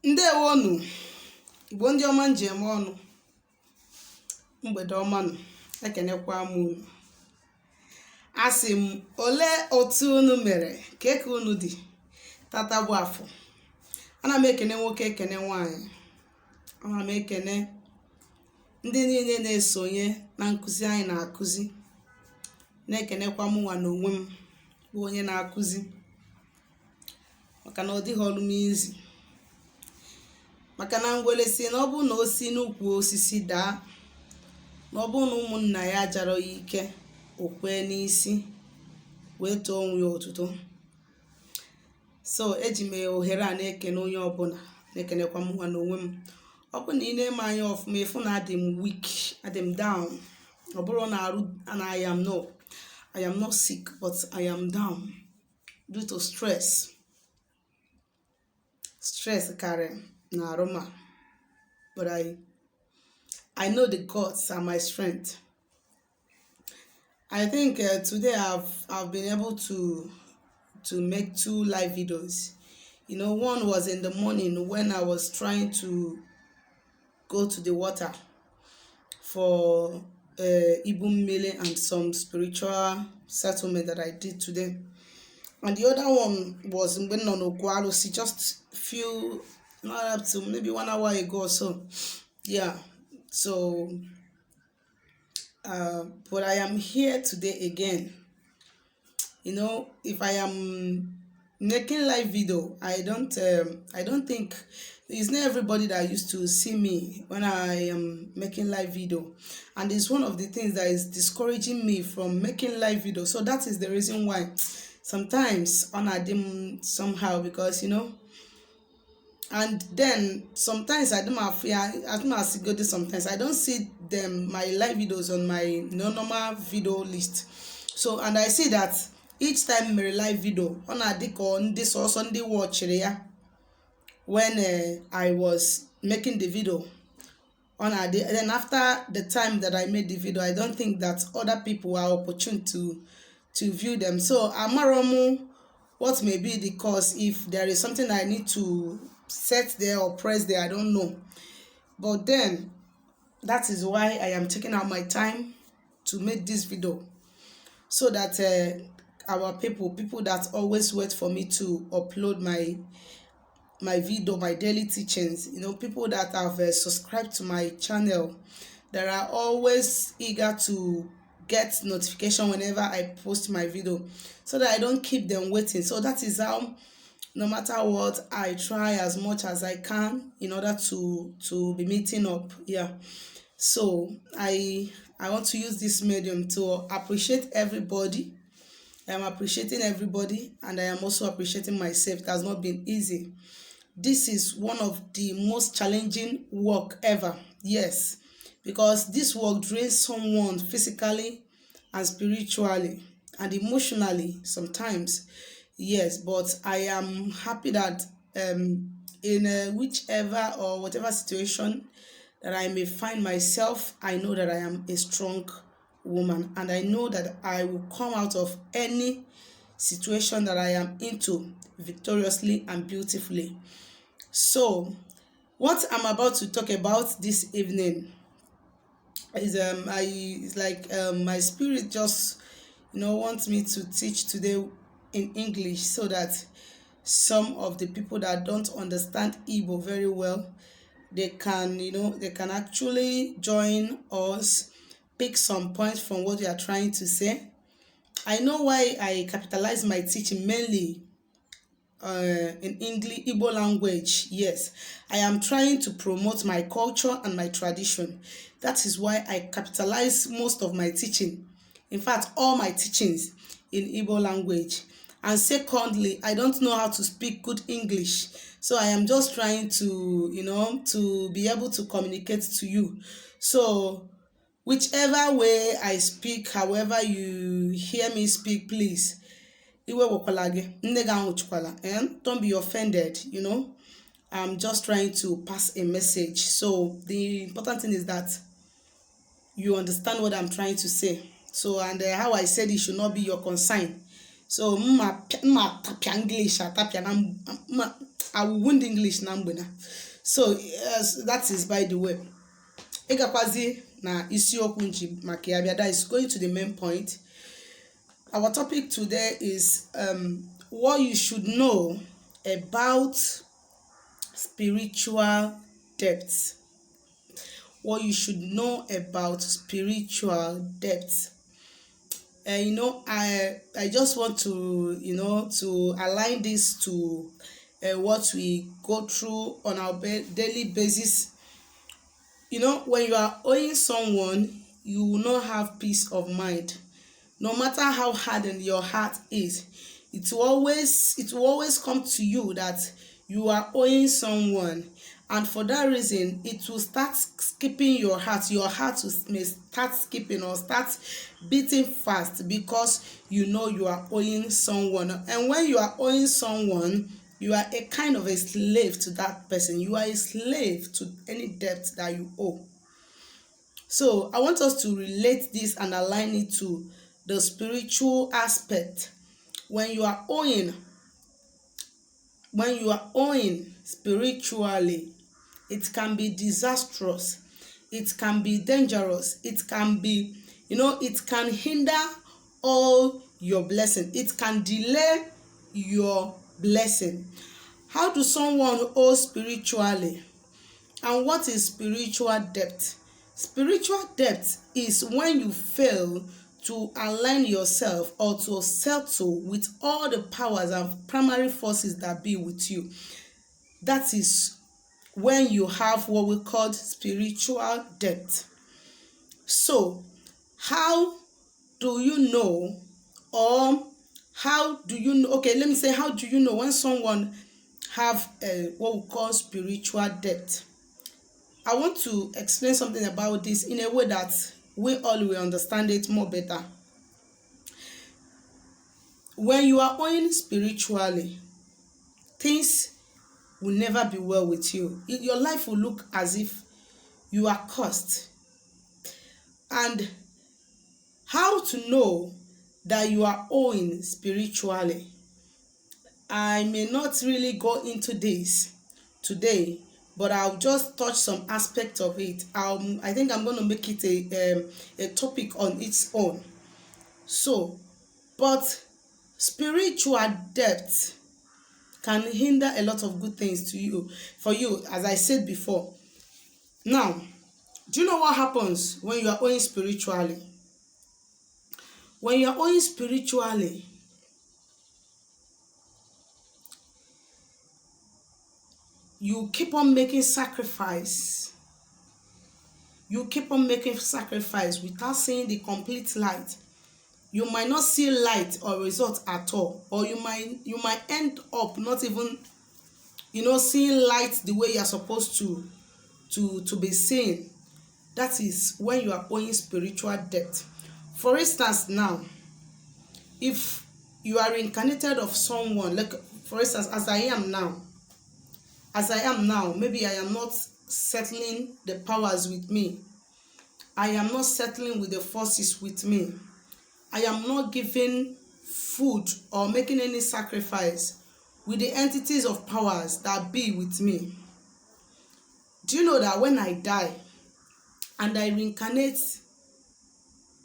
Ndewonu Igbo ndị ọma njem ọnụ, mgbede ọma nụ, ekenekwa m unu. Asị m ole otu unu mere, ka unu dị tata bụ afọ. Ana m ekene nwoke, ekene nwanyị, ana m ekene ndị niile na-esonye na nkụzi anyị na-akụzi, na-ekenekwa m nwa na onwe m bụ onye na-akụzi, maka na ọ dịghị ọrụ m izi. Maka na ngwele si na ọ bụ na o si n'ukwu osisi daa, na ọ bụ na ụmụnna ya jarọ ya ike, o kwee n'isi wee too onwe ya otuto. So eji m ohere a na-ekene onye ọbụla, na-ekenekwa m nwa na onwe m. Ọ bụ na ị na-eme anya ọfụma, efu na adị m weak, adị m down. Ọ bụrụ na arụ na I am not sick, but I am down due to stress carry na aroma. But I know the gods are my strength. I think today I've been able to make 2 live videos. You know, one was in the morning when I was trying to go to the water for Ibum Mele and some spiritual settlement that I did today. And the other one was when on Ogwalusi, just few, not up to maybe 1 hour ago or so. Yeah. So, but I am here today again. You know, if I am making live video, I don't think it's not everybody that used to see me when I am making live video, and it's one of the things that is discouraging me from making live video. So that is the reason why sometimes on a dim somehow, because you know, and then sometimes I don't have sometimes I don't see them my live videos on my normal video list. So and I see that each time my live video on a dick on this or Sunday watch area when I was making the video on a day, and then after the time that I made the video, I don't think that other people are opportune to view them. So amaromu, what may be the cause, if there is something I need to set there or press there, I don't know. But then that is why I am taking out my time to make this video, so that our people that always wait for me to upload my video, my daily teachings, you know, people that have subscribed to my channel, that are always eager to get notification whenever I post my video, so that I don't keep them waiting. So that is how, no matter what, I try as much as I can in order to be meeting up. Yeah. So I want to use this medium to appreciate everybody. I am appreciating everybody, and I am also appreciating myself. It has not been easy. This is one of the most challenging work ever. Yes, because this work drains someone physically and spiritually and emotionally sometimes. Yes, but I am happy that in whichever or whatever situation that I may find myself, I know that I am a strong woman, and I know that I will come out of any situation that I am into victoriously and beautifully. So what I'm about to talk about this evening is my spirit just, you know, wants me to teach today in English, so that some of the people that don't understand Igbo very well, they can, you know, they can actually join us, pick some points from what we are trying to say. I know why I capitalize my teaching mainly in English, Igbo language. Yes, I am trying to promote my culture and my tradition. That is why I capitalize most of my teaching, in fact all my teachings, in Igbo language. And secondly, I don't know how to speak good English, so I am just trying to, you know, to be able to communicate to you. So whichever way I speak, however you hear me speak, please, don't be offended, you know. I'm just trying to pass a message. So the important thing is that you understand what I'm trying to say. So, and how I said it should not be your concern. So I will wound English na mgbena. So yes, that is by the way. Ịgakwazi na isiokwu nji maka ya bịa, that is going to the main point. Our topic today is what you should know about spiritual depth. What you should know about spiritual depth. I just want to, to align this to what we go through on our daily basis. When you are owing someone, you will not have peace of mind. No matter how hardened your heart is, it will always come to you that you are owing someone, and for that reason it will start skipping your heart. Your heart may start skipping or start beating fast because you are owing someone. And when you are owing someone, you are a kind of a slave to that person. You are a slave to any debt that you owe. So I want us to relate this and align it to the spiritual aspect. When you are owing spiritually, it can be disastrous, it can be dangerous, it can be, it can hinder all your blessing, it can delay your blessing. How do someone owe spiritually? And what is spiritual debt? Spiritual debt is when you fail to align yourself or to settle with all the powers and primary forces that be with you. That is when you have what we call spiritual debt. So, how do you know, how do you know when someone have what we call spiritual debt? I want to explain something about this in a way that we all will understand it more better. When you are owing spiritually, things will never be well with you. Your life will look as if you are cursed. And how to know that you are owing spiritually? I may not really go into this today, but I'll just touch some aspect of it. I think I'm going to make it a topic on its own. So, but spiritual debt can hinder a lot of good things for you, as I said before. Now, do you know what happens when you are owing spiritually? When you are owing spiritually, you keep on making sacrifice. You keep on making sacrifice without seeing the complete light. You might not see light or result at all, or you might end up not even seeing light the way you are supposed to be seen. That is when you are owing spiritual debt. For instance, now, if you are reincarnated of someone, like for instance, as I am now, maybe I am not settling the powers with me. I am not settling with the forces with me. I am not giving food or making any sacrifice with the entities of powers that be with me. Do you know that when I die and I reincarnate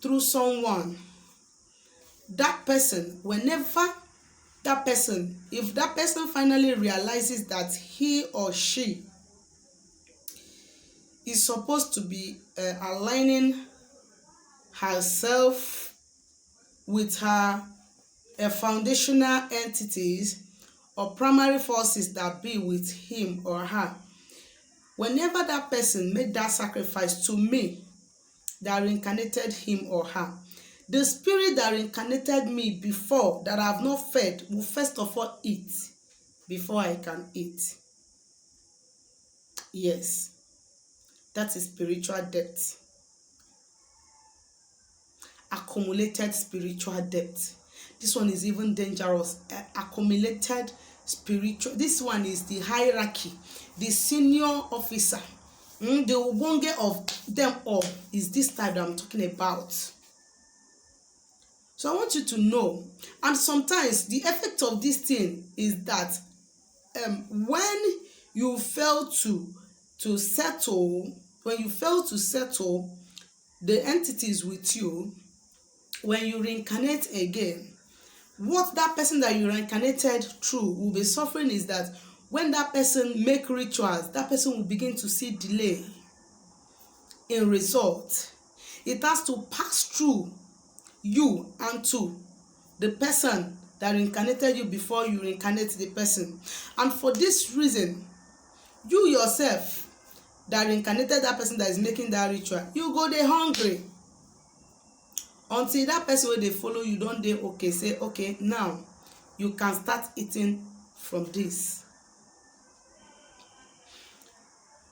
through someone, that person, if that person finally realizes that he or she is supposed to be aligning herself with her foundational entities or primary forces that be with him or her, whenever that person made that sacrifice to me that reincarnated him or her, the spirit that reincarnated me before, that I have not fed, will first of all eat before I can eat. Yes, that is spiritual debt. Accumulated spiritual debt. This one is even dangerous. Accumulated spiritual. This one is the hierarchy, the senior officer. The ubonge of them all is this type that I'm talking about. So I want you to know, and sometimes the effect of this thing is that when you fail to settle, when you fail to settle the entities with you, when you reincarnate again, what that person that you reincarnated through will be suffering is that when that person make rituals, that person will begin to see delay in result. It has to pass through you and to the person that reincarnated you before you reincarnate the person. And for this reason, you yourself that reincarnated that person that is making that ritual, you go dey hungry until that person wey dey follow you don dey okay, say okay, now you can start eating from this.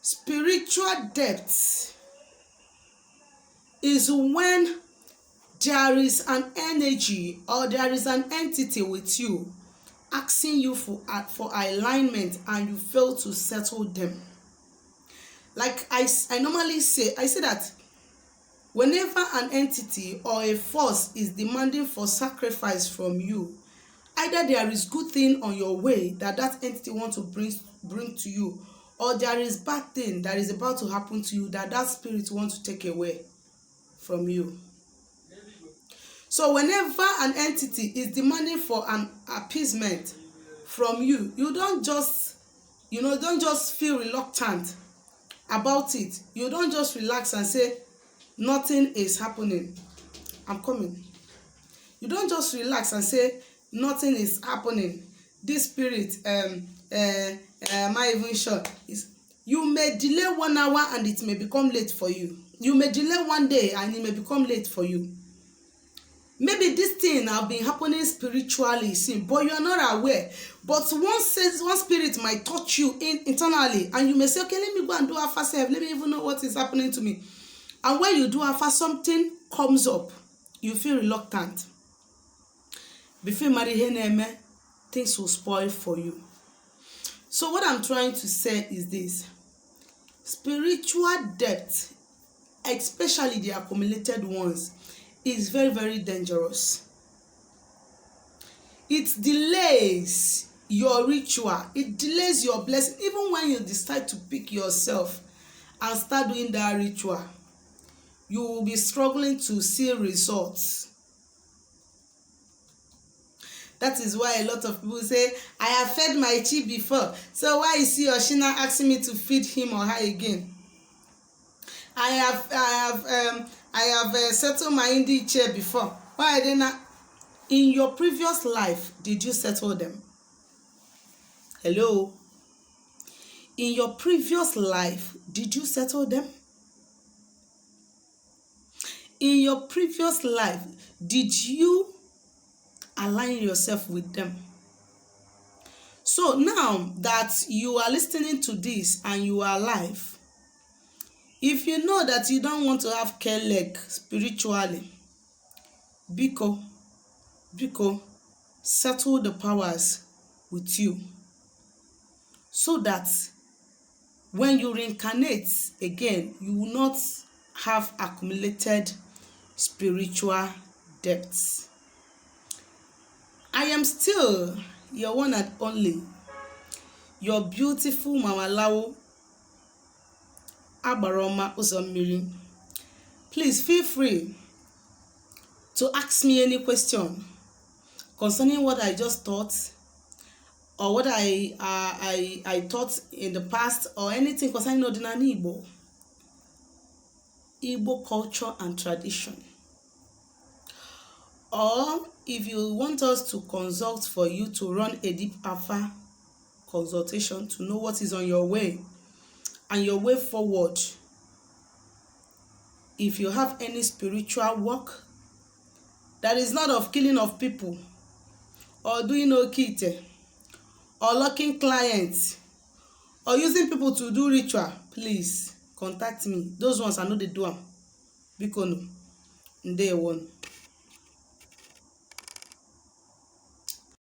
Spiritual depth is when there is an energy or there is an entity with you asking you for alignment and you fail to settle them. Like I normally say, I say that whenever an entity or a force is demanding for sacrifice from you, either there is good thing on your way that entity wants to bring to you, or there is bad thing that is about to happen to you that spirit wants to take away from you. So whenever an entity is demanding for an appeasement from you, you don't just feel reluctant about it. You don't just relax and say nothing is happening, I'm coming. You don't just relax and say nothing is happening. This spirit, am I even sure? You may delay 1 hour and it may become late for you. You may delay 1 day and it may become late for you. Maybe this thing have been happening spiritually, but you are not aware. But one spirit might touch you internally, and you may say, okay, let me go and do Alpha self. Let me even know what is happening to me. And when you do Alpha, something comes up. You feel reluctant. Before marry, things will spoil for you. So what I'm trying to say is this. Spiritual depth, especially the accumulated ones, is very, very dangerous. It delays your ritual. It delays your blessing. Even when you decide to pick yourself and start doing that ritual, you will be struggling to see results. That is why a lot of people say, I have fed my chi before, so why is he or she now asking me to feed him or her again? I have settled my Indi chair before. Why are they not? In your previous life, did you settle them? Hello? In your previous life, did you settle them? In your previous life, did you align yourself with them? So now that you are listening to this and you are alive, if you know that you don't want to have care leg spiritually, Biko, settle the powers with you, so that when you reincarnate again, you will not have accumulated spiritual depths. I am still your one and only, your beautiful Mama Lao Abaroma Uzommiri. Please feel free to ask me any question concerning what I just taught, or what I taught in the past, or anything concerning Odinani Igbo culture and tradition. Or if you want us to consult for you to run a deep Alpha consultation to know what is on your way and your way forward. If you have any spiritual work that is not of killing of people, or doing okite, or locking clients, or using people to do ritual, please contact me. Those ones I know they do them. Bikono, they won.